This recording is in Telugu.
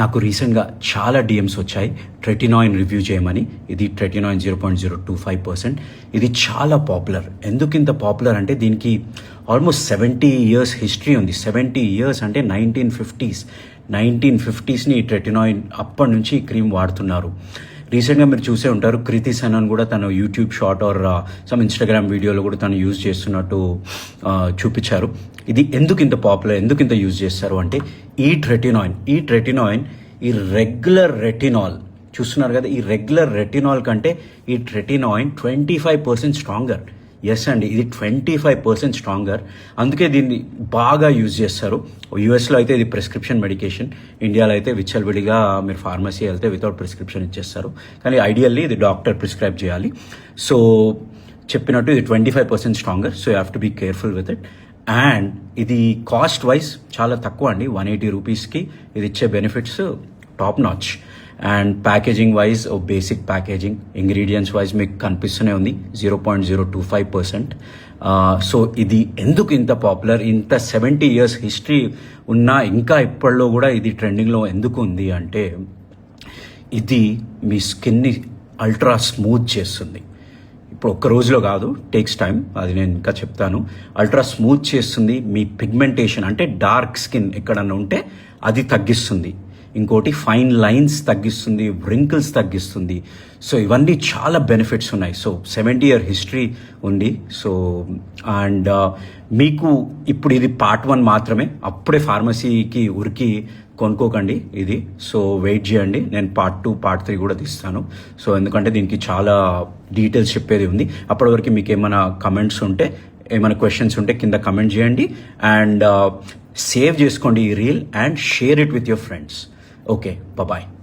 నాకు రీసెంట్గా చాలా డిఎమ్స్ వచ్చాయి ట్రెటినాయిన్ రివ్యూ చేయమని. ఇది ట్రెటినాయిన్ 0.025%. ఇది చాలా పాపులర్. ఎందుకు ఇంత పాపులర్ అంటే దీనికి ఆల్మోస్ట్ 70 years హిస్టరీ ఉంది. 70 years అంటే 1950s ఈ ట్రెటినాయిన్ అప్పటి నుంచి ఈ క్రీమ్ వాడుతున్నారు. రీసెంట్గా మీరు చూసే ఉంటారు, కృతి సనన్ కూడా తన YouTube short or some Instagram వీడియోలో కూడా తను యూజ్ చేస్తున్నట్టు చూపించారు. ఇది ఎందుకు ఇంత పాపులర్, ఎందుకు ఇంత యూజ్ చేస్తారు అంటే ఈ ట్రెటినాయిన్ ఈ రెగ్యులర్ రెటినాల్ చూస్తున్నారు కదా, ఈ రెగ్యులర్ రెటినాల్ కంటే ఈ ట్రెటినాయిన్ 25% స్ట్రాంగర్. ఎస్ అండి, ఇది 25% స్ట్రాంగర్. అందుకే దీన్ని బాగా యూజ్ చేస్తారు. యూఎస్లో అయితే ఇది ప్రిస్క్రిప్షన్ మెడికేషన్, ఇండియాలో అయితే విచ్చలవిడిగా మీరు ఫార్మసీ వెళ్తే వితౌట్ ప్రిస్క్రిప్షన్ ఇచ్చేస్తారు. కానీ ఐడియల్లీ ఇది డాక్టర్ ప్రిస్క్రైబ్ చేయాలి. సో చెప్పినట్టు ఇది 25% stronger. So you have to be careful with it. And ఇది కాస్ట్ వైజ్ చాలా తక్కువ అండి. 180 రూపీస్కి ఇది ఇచ్చే benefits top notch. And packaging wise basic packaging, ingredients wise మీకు కనిపిస్తూనే ఉంది 0.025%. సో ఇది ఎందుకు ఇంత పాపులర్, ఇంత 70 years హిస్టరీ ఉన్నా ఇంకా ఇప్పట్లో కూడా ఇది ట్రెండింగ్లో ఎందుకు ఉంది అంటే ఇది మీ స్కిన్ని అల్ట్రా స్మూత్ చేస్తుంది. ఇప్పుడు ఒక్క రోజులో కాదు, టేక్స్ టైం, అది నేను ఇంకా చెప్తాను. అల్ట్రా స్మూత్ చేస్తుంది. మీ పిగ్మెంటేషన్ అంటే డార్క్ స్కిన్ ఎక్కడన్నా ఉంటే అది తగ్గిస్తుంది. ఇంకోటి ఫైన్ లైన్స్ తగ్గిస్తుంది, వ్రింకిల్స్ తగ్గిస్తుంది. సో ఇవన్నీ చాలా బెనిఫిట్స్ ఉన్నాయి. సో 70 year హిస్టరీ ఉంది. సో అండ్ మీకు ఇప్పుడు ఇది part 1 మాత్రమే. అప్పుడే ఫార్మసీకి ఉరికి కొనుక్కోకండి ఇది. సో వెయిట్ చేయండి, నేను part 2 part 3 కూడా తీస్తాను. సో ఎందుకంటే దీనికి చాలా డీటెయిల్స్ చెప్పేది ఉంది. అప్పటి వరకు మీకు ఏమైనా కమెంట్స్ ఉంటే, ఏమైనా క్వశ్చన్స్ ఉంటే కింద కమెంట్ చేయండి. అండ్ సేవ్ చేసుకోండి ఈ reel and share it with your friends. Okay, bye-bye.